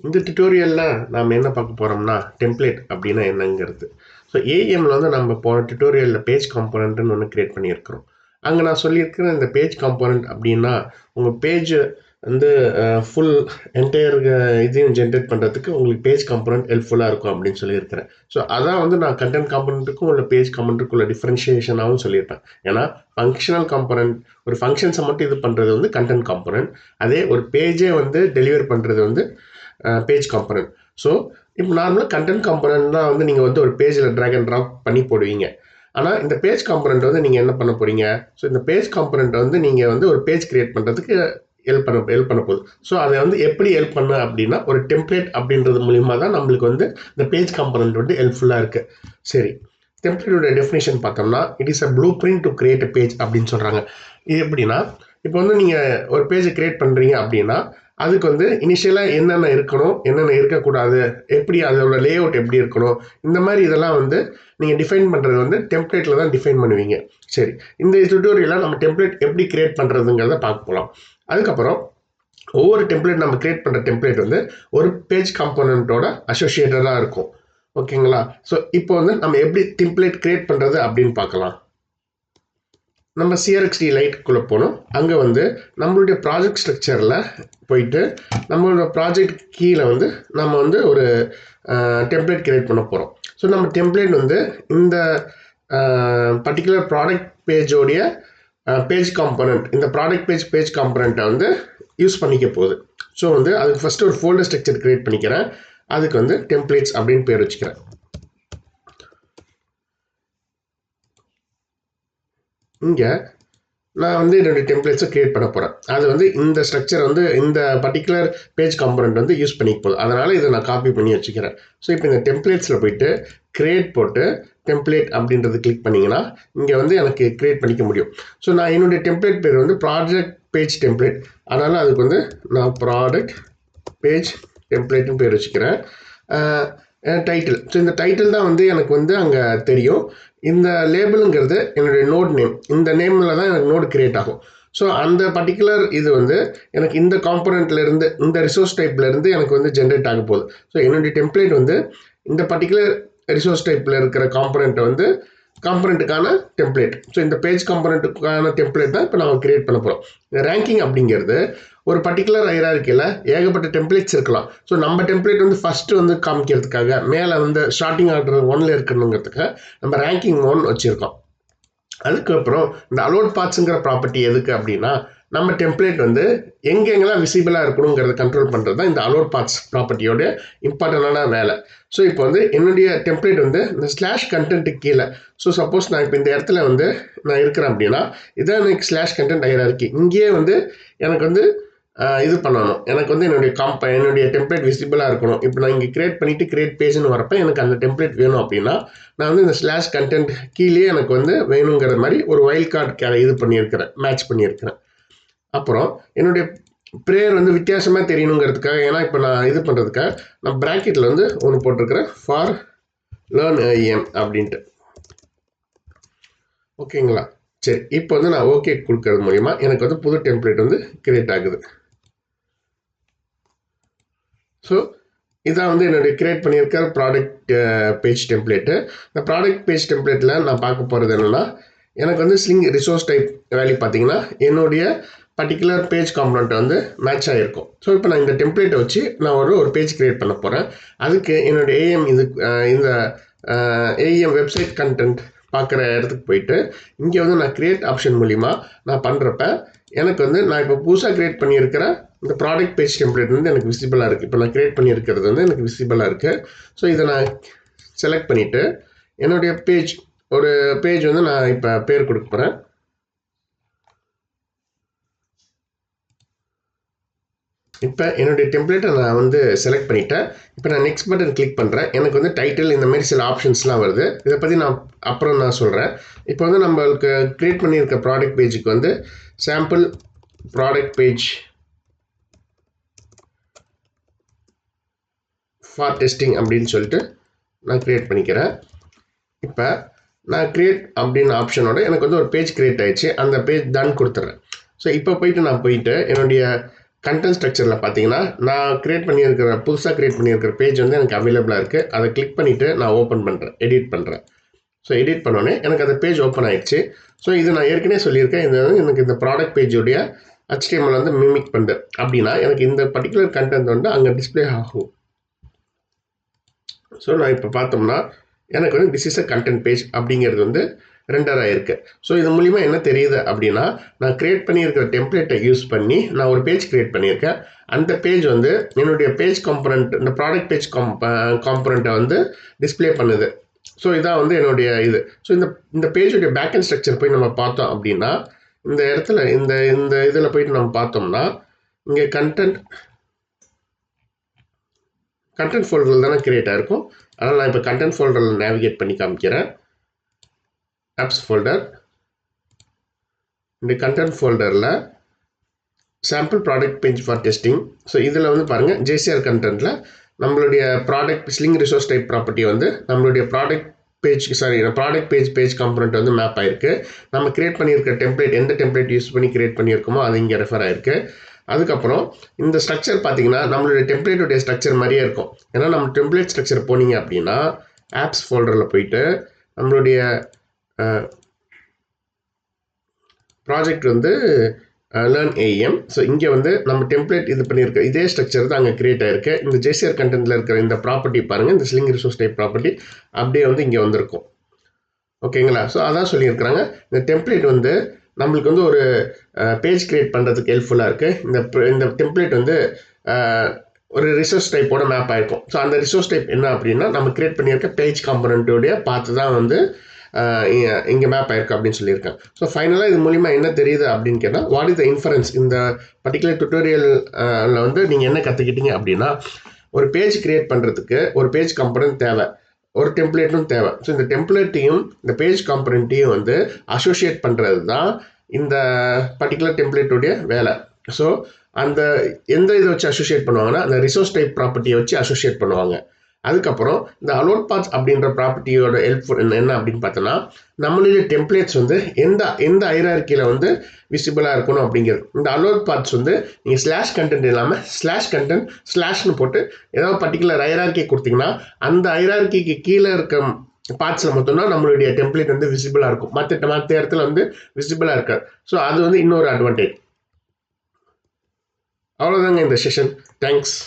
இந்த டியூட்டோரியல்ல நாம என்ன பார்க்க போறோம்னா டெம்ப்ளேட் அப்படின்னா என்னங்கிறது. ஸோ ஏஎம்ல வந்து நம்ம போன டியூட்டோரியல்ல பேஜ் காம்போனன்ட்னு ஒன்று கிரியேட் பண்ணியிருக்கிறோம். அங்கே நான் சொல்லியிருக்கிற இந்த பேஜ் காம்போனன்ட் அப்படின்னா உங்கள் பேஜ் வந்து ஃபுல் என்டையர் இதையும் ஜென்ரேட் பண்ணுறதுக்கு உங்களுக்கு பேஜ் காம்போனன்ட் ஹெல்ப்ஃபுல்லாக இருக்கும் அப்படின்னு சொல்லியிருக்கிறேன். ஸோ அதான் வந்து நான் கண்டென்ட் காம்போனன்ட்டுக்கும் உள்ள பேஜ் காம்போனன்ட்டுக்கும் உள்ள டிஃப்ரென்ஷியேஷனாகவும் சொல்லியிருப்பேன். ஏன்னா ஃபங்க்ஷனல் காம்போனன்ட் ஒரு ஃபங்க்ஷன்ஸை மட்டும் இது பண்ணுறது வந்து கண்டென்ட் காம்போனன்ட். அதே ஒரு பேஜே வந்து டெலிவர் பண்ணுறது வந்து பேஜ் காம்பனன்ட். ஸோ இப்போ நார்மலாக கண்டென்ட் காம்பனன்ட்லாம் வந்து நீங்கள் வந்து ஒரு பேஜில் ட்ராக் அண்ட் ட்ராப் பண்ணி போடுவீங்க. ஆனால் இந்த பேஜ் காம்பனன்ட் வந்து நீங்கள் என்ன பண்ண போகிறீங்க? ஸோ இந்த பேஜ் காம்பனன்ட் வந்து நீங்கள் வந்து ஒரு பேஜ் கிரியேட் பண்ணுறதுக்கு ஹெல்ப் பண்ண போகுது. ஸோ அதை வந்து எப்படி ஹெல்ப் பண்ண அப்படின்னா ஒரு டெம்ப்ளேட் அப்படின்றது மூலியமாக தான் நம்மளுக்கு வந்து இந்த பேஜ் காம்பனன்ட் வந்து ஹெல்ப்ஃபுல்லாக இருக்குது. சரி, டெம்ப்ளேட்டோட டெஃபினேஷன் பார்த்தோம்னா it is a blue print to create a page அப்படின்னு சொல்கிறாங்க. இது எப்படின்னா இப்போ வந்து நீங்கள் ஒரு பேஜை கிரியேட் பண்ணுறீங்க அப்படின்னா அதுக்கு வந்து இனிஷியலாக என்னென்ன இருக்கணும், என்னென்ன இருக்கக்கூடாது, எப்படி அதோட லே அவுட் எப்படி இருக்கணும், இந்த மாதிரி இதெல்லாம் வந்து நீங்கள் டிஃபைன் பண்ணுறது வந்து டெம்ப்ளேட்டில் தான் டிஃபைன் பண்ணுவீங்க. சரி, இந்த டியூட்டோரியலில் நம்ம டெம்ப்ளேட் எப்படி கிரியேட் பண்ணுறதுங்கிறத பார்க்க போகலாம். அதுக்கப்புறம் ஒவ்வொரு டெம்ப்ளேட் நம்ம கிரியேட் பண்ணுற டெம்ப்ளேட் வந்து ஒரு பேஜ் காம்போனன்ட்டோட அசோசியேட்டடாக இருக்கும். ஓகேங்களா? ஸோ இப்போ வந்து நம்ம எப்படி டெம்ப்ளேட் கிரியேட் பண்ணுறது அப்படின்னு பார்க்கலாம். நம்ம சிஆர்எக்ஸ்டி லைட்டுக்குள்ளே போகணும். அங்கே வந்து நம்மளுடைய ப்ராஜெக்ட் ஸ்ட்ரக்சரில் போயிட்டு நம்மளோட ப்ராஜெக்ட் கீழே வந்து நம்ம வந்து ஒரு டெம்ப்ளேட் கிரியேட் பண்ண போகிறோம். ஸோ நம்ம டெம்ப்ளேட் வந்து இந்த பர்டிகுலர் ப்ராடக்ட் பேஜோடைய பேஜ் காம்பனண்ட், இந்த ப்ராடக்ட் பேஜ் காம்பனண்ட்டை வந்து யூஸ் பண்ணிக்க போகுது. ஸோ வந்து அதுக்கு ஃபஸ்ட்டு ஒரு ஃபோல்டர் ஸ்ட்ரக்சர் கிரியேட் பண்ணிக்கிறேன். அதுக்கு வந்து டெம்ப்ளேட்ஸ் அப்படின்னு பேர் வச்சுக்கிறேன். இங்கே நான் வந்து என்னுடைய டெம்ப்ளேட்ஸை கிரியேட் பண்ண போகிறேன். அது வந்து இந்த ஸ்ட்ரக்சர் வந்து இந்த பர்டிகுலர் பேஜ் காம்பனண்ட் வந்து யூஸ் பண்ணிக்க போகுது. அதனால் இதை நான் காப்பி பண்ணி வச்சுக்கிறேன். ஸோ இப்போ இந்த டெம்ப்ளேட்ஸில் போயிட்டு கிரியேட் போட்டு டெம்ப்ளேட் அப்படின்றது கிளிக் பண்ணிங்கன்னா இங்கே வந்து எனக்கு கிரியேட் பண்ணிக்க முடியும். ஸோ நான் என்னுடைய டெம்ப்ளேட் பேர் வந்து ப்ராஜெக்ட் பேஜ் டெம்ப்ளேட். அதனால் அதுக்கு வந்து நான் ப்ராடக்ட் பேஜ் டெம்ப்ளேட்னு பேர் வச்சுக்கிறேன். டைட்டில், ஸோ இந்த டைட்டில் தான் வந்து எனக்கு வந்து அங்கே தெரியும். இந்த லேபிளுங்கிறது என்னுடைய நோட் நேம், இந்த நேமில் தான் எனக்கு நோடு கிரியேட் ஆகும். ஸோ அந்த பர்டிகுலர் இது வந்து எனக்கு இந்த காம்பனண்ட்லேருந்து இந்த ரிசோர்ஸ் டைப்லேருந்து எனக்கு வந்து ஜென்ரேட் ஆக போகுது. ஸோ என்னுடைய டெம்ப்ளேட் வந்து இந்த பர்டிகுலர் ரிசோர்ஸ் டைப்பில் இருக்கிற காம்பனண்ட்டை வந்து காம்பனண்ட்டுக்கான டெம்ப்ளேட். ஸோ இந்த பேஜ் காம்பனண்ட்டுக்கான டெம்ப்ளேட் தான் இப்போ நம்ம கிரியேட் பண்ண போகிறோம். ரேங்கிங் அப்படிங்கிறது ஒரு பர்டிகுலர் ஹைரார்க்கியில் ஏகப்பட்ட டெம்ப்ளேட்ஸ் இருக்கலாம். ஸோ நம்ம டெம்ப்ளேட் வந்து ஃபஸ்ட்டு வந்து காமிக்கிறதுக்காக மேலே வந்து ஸ்டார்டிங் ஆர்டர் 1ல் இருக்கணுங்கிறதுக்காக நம்ம ரேங்கிங் 1 வச்சுருக்கோம். அதுக்கப்புறம் இந்த அலோட் பாத்ஸுங்கிற ப்ராப்பர்ட்டி எதுக்கு அப்படின்னா நம்ம டெம்ப்ளேட் வந்து எங்கெங்கெல்லாம் விசிபிளாக இருக்கணுங்கிறத கண்ட்ரோல் பண்ணுறது தான் இந்த அலோட் பாத்ஸ் ப்ராப்பர்ட்டியோட இம்பார்ட்டண்டான வேலை. ஸோ இப்போ வந்து என்னுடைய டெம்ப்ளேட் வந்து இந்த ஸ்லாஷ் கண்டென்ட்டுக்கு கீழே, ஸோ சப்போஸ் நான் இப்போ இந்த இடத்துல வந்து நான் இருக்கிறேன் அப்படின்னா இதான் எனக்கு ஸ்லாஷ் கண்டென்ட் ஹைரார்க்கி. இங்கேயே வந்து எனக்கு வந்து இது பண்ணணும். எனக்கு வந்து என்னுடைய டெம்ப்ளேட் விசிபிளாக இருக்கணும். இப்போ நான் இங்கே கிரியேட் பண்ணிவிட்டு கிரியேட் பேஜ்னு வரப்போ எனக்கு அந்த டெம்ப்ளேட் வேணும் அப்படின்னா நான் வந்து இந்த ஸ்லாஷ் கண்டென்ட் கீழே எனக்கு வந்து வேணுங்கிற மாதிரி ஒரு வைல்ட் கார்டு இது பண்ணியிருக்கிறேன், மேட்ச் பண்ணியிருக்கிறேன். அப்புறம் என்னுடைய ப்ரேயர் வந்து வித்தியாசமாக தெரியணுங்கிறதுக்காக, ஏன்னா இப்போ நான் இது பண்ணுறதுக்காக நான் ப்ராக்கெட்டில் வந்து ஒன்று போட்டிருக்கிறேன், ஃபார் லேர்ன் ஏஎம் அப்படின்ட்டு. ஓகேங்களா? சரி, இப்போ வந்து நான் ஓகே கொடுக்கறது மூலிமா எனக்கு வந்து புது டெம்ப்ளேட் வந்து கிரியேட் ஆகுது. ஸோ இதான் வந்து என்னுடைய கிரியேட் பண்ணியிருக்கிற ப்ராடக்ட் பேஜ் டெம்ப்ளேட்டு. இந்த ப்ராடக்ட் பேஜ் டெம்ப்ளேட்டில் நான் பார்க்க போகிறது என்னென்னா எனக்கு வந்து ஸ்லிங் ரிசோர்ஸ் டைப் வேல்யூ பார்த்தீங்கன்னா என்னுடைய பர்டிகுலர் பேஜ் காம்பனண்ட் வந்து மேட்ச் ஆகிருக்கும். ஸோ இப்போ நான் இந்த டெம்ப்ளேட்டை வச்சு நான் ஒரு பேஜ் கிரியேட் பண்ண போகிறேன். அதுக்கு என்னுடைய ஏஎம் இந்த ஏஎம் வெப்சைட் கண்டென்ட் பார்க்குற இடத்துக்கு போயிட்டு இங்கே வந்து நான் கிரியேட் ஆப்ஷன் மூலிமா நான் பண்ணுறப்ப எனக்கு வந்து நான் இப்போ புதுசாக கிரியேட் பண்ணியிருக்கிற இந்த ப்ராடக்ட் பேஜ் டெம்ப்ளேட் வந்து எனக்கு விசிபிளாக இருக்குது. இப்போ நான் கிரியேட் பண்ணியிருக்கிறது வந்து எனக்கு விசிபிளாக இருக்குது. ஸோ இதை நான் செலக்ட் பண்ணிவிட்டு என்னுடைய ஒரு பேஜ் வந்து நான் இப்போ பேர் கொடுக்க போகிறேன். இப்போ என்னுடைய டெம்ப்ளேட்டை நான் வந்து செலக்ட் பண்ணிட்டேன். இப்போ நான் நெக்ஸ்ட் பட்டன் கிளிக் பண்ணுறேன். எனக்கு வந்து டைட்டில் இந்த மாதிரி சில ஆப்ஷன்ஸ்லாம் வருது. இதை பற்றி அப்புறம் நான் சொல்கிறேன். இப்போ வந்து நம்மளுக்கு கிரியேட் பண்ணியிருக்க ப்ராடக்ட் பேஜுக்கு வந்து sample product page for testing அப்படின்னு சொல்லிட்டு நான் கிரியேட் பண்ணிக்கிறேன். இப்போ நான் கிரியேட் அப்படின்னு ஆப்ஷனோட எனக்கு வந்து ஒரு பேஜ் கிரியேட் ஆயிடுச்சு. அந்த பேஜ் டன் கொடுத்துட்றேன். ஸோ இப்போ நான் போயிட்டு என்னுடைய கண்டென்ட் ஸ்ட்ரக்சரில் பார்த்தீங்கன்னா நான் புதுசாக கிரியேட் பண்ணியிருக்கிற பேஜ் வந்து எனக்கு அவைலபிளாக இருக்குது. அதை கிளிக் பண்ணிவிட்டு நான் ஓப்பன் பண்ணுறேன், எடிட் பண்ணுறேன். ஸோ எடிட் பண்ணோடனே எனக்கு அந்த பேஜ் ஓப்பன் ஆயிடுச்சு. ஸோ இது நான் ஏற்கனவே சொல்லியிருக்கேன், இது வந்து எனக்கு இந்த ப்ராடக்ட் பேஜுடைய HTML வந்து மிமிக் பண்ணுது அப்படின்னா எனக்கு இந்த பர்டிகுலர் கண்டென்ட் வந்து அங்கே டிஸ்பிளே ஆகும். ஸோ நான் இப்போ பார்த்தோம்னா எனக்கு வந்து this is a content page அப்படிங்கிறது வந்து ரெண்டர் ஆகிருக்கு. ஸோ இது மூலிமா என்ன தெரியுது அப்படின்னா நான் கிரியேட் பண்ணியிருக்கிற டெம்ப்ளேட்டை யூஸ் பண்ணி நான் ஒரு பேஜ் கிரியேட் பண்ணியிருக்கேன். அந்த பேஜ் வந்து என்னுடைய பேஜ் காம்பனண்ட், இந்த ப்ராடக்ட் பேஜ் காம்பனண்ட்டை வந்து டிஸ்பிளே பண்ணுது. ஸோ இதான் வந்து என்னுடைய இது. ஸோ இந்த பேஜுடைய பேக்அண்ட் ஸ்ட்ரக்சர் போய் நம்ம பார்த்தோம் அப்படின்னா இந்த இடத்துல இந்த இதில் போயிட்டு நம்ம பார்த்தோம்னா இங்கே கண்டென்ட் ஃபோல்டரில் தானே கிரியேட் ஆகிருக்கும். அதனால் நான் இப்போ கண்டென்ட் ஃபோல்டரில் நேவிகேட் பண்ணி காமிக்கிறேன். ஆப்ஸ் ஃபோல்டர், இந்த கண்டென்ட் ஃபோல்டரில் sample product page for testing. So இதில் வந்து பாருங்கள் ஜேசிஆர் கண்டென்ட்டில் நம்மளுடைய product sling resource type property வந்து நம்மளுடைய ப்ராடக்ட் பேஜ் காம்பனண்ட் வந்து மேப் ஆயிருக்கு. நம்ம கிரியேட் பண்ணியிருக்க டெம்ப்ளேட் எந்த டெம்ப்ளேட் யூஸ் பண்ணி கிரியேட் பண்ணியிருக்கோமோ அது இங்கே ரெஃபர் ஆயிருக்கு. அதுக்கப்புறம் இந்த ஸ்ட்ரக்சர் பார்த்தீங்கன்னா நம்மளுடைய டெம்ப்ளேட்டுடைய ஸ்ட்ரக்சர் மாதிரியே இருக்கும். ஏன்னா நம்ம டெம்ப்ளேட் ஸ்ட்ரக்சர் போனீங்க அப்படின்னா ஆப்ஸ் ஃபோல்டரில் போயிட்டு நம்மளுடைய ப்ராஜெக்ட் வந்து லேர்ன் ஏஎம். ஸோ இங்கே வந்து நம்ம டெம்ப்ளேட் இது பண்ணியிருக்க இதே ஸ்ட்ரக்சர் தான் அங்கே கிரியேட் ஆயிருக்கு. இந்த ஜேசிஆர் கண்டென்ட்டில் இருக்கிற இந்த ப்ராப்பர்ட்டி பாருங்கள், இந்த ஸ்லிங் ரிசோர்ஸ் டைப் ப்ராப்பர்ட்டி அப்படியே வந்து இங்கே வந்திருக்கும். ஓகேங்களா? ஸோ அதான் சொல்லியிருக்கிறாங்க. இந்த டெம்ப்ளேட் வந்து நம்மளுக்கு வந்து ஒரு பேஜ் கிரியேட் பண்ணுறதுக்கு ஹெல்ப்ஃபுல்லாக இருக்குது. இந்த டெம்ப்ளேட் வந்து ஒரு ரிசோர்ஸ் டைப்போட மேப் ஆகிருக்கும். ஸோ அந்த ரிசோர்ஸ் டைப் என்ன அப்படின்னா நம்ம கிரியேட் பண்ணியிருக்க பேஜ் காம்பனண்ட்டோடைய பார்த்து தான் வந்து இங்கே மேப் ஆயிருக்கு அப்படின்னு சொல்லியிருக்கேன். ஸோ ஃபைனலாக இது மூலிமா என்ன தெரியுது அப்படின்னு கேட்டால் வாட் இஸ் த இன்ஃபரன்ஸ் இந்த பர்டிகுலர் டுட்டோரியலில் வந்து நீங்கள் என்ன கற்றுக்கிட்டீங்க அப்படின்னா ஒரு பேஜ் கிரியேட் பண்ணுறதுக்கு ஒரு பேஜ் காம்பனண்ட் தேவை, ஒரு டெம்ப்ளேட்டும் தேவை. ஸோ இந்த டெம்ப்ளேட்டையும் இந்த பேஜ் காம்பனண்ட்டையும் வந்து அசோசியேட் பண்ணுறது தான் இந்த பர்டிகுலர் டெம்ப்ளேட்டுடைய வேலை. ஸோ அந்த எந்த இதை வச்சு அசோசியேட் பண்ணுவாங்கன்னா அந்த ரிசோர்ஸ் டைப் ப்ராப்பர்ட்டியை வச்சு அசோசியேட் பண்ணுவாங்க. அதுக்கப்புறம் இந்த அலோட் பாத்ஸ் அப்படின்ற ப்ராப்பர்ட்டியோட ஹெல்ப்ஃபுல் என்ன அப்படின்னு பார்த்தோன்னா நம்மளுடைய டெம்ப்ளேட்ஸ் வந்து எந்த ஹைரார்க்கியில் வந்து விசிபிளாக இருக்கணும் அப்படிங்கிறது. இந்த அலோட் பாத்ஸ் வந்து நீங்கள் ஸ்லாஷ் கண்டென்ட் இல்லாமல் ஸ்லாஷ் கண்டென்ட் ஸ்லாஷ்னு போட்டு ஏதாவது பர்டிகுலர் ஹைரார்க்கி கொடுத்தீங்கன்னா அந்த ஹைரார்க்கிக்கு கீழே இருக்க பார்ட்ஸில் மட்டும்தான் நம்மளுடைய டெம்ப்ளேட் வந்து விசிபிளாக இருக்கும். மற்ற இடத்துல வந்து விசிபிளாக இருக்காது. ஸோ அது வந்து இன்னொரு அட்வான்டேஜ். அவ்வளோதாங்க இந்த செஷன். தேங்க்ஸ்.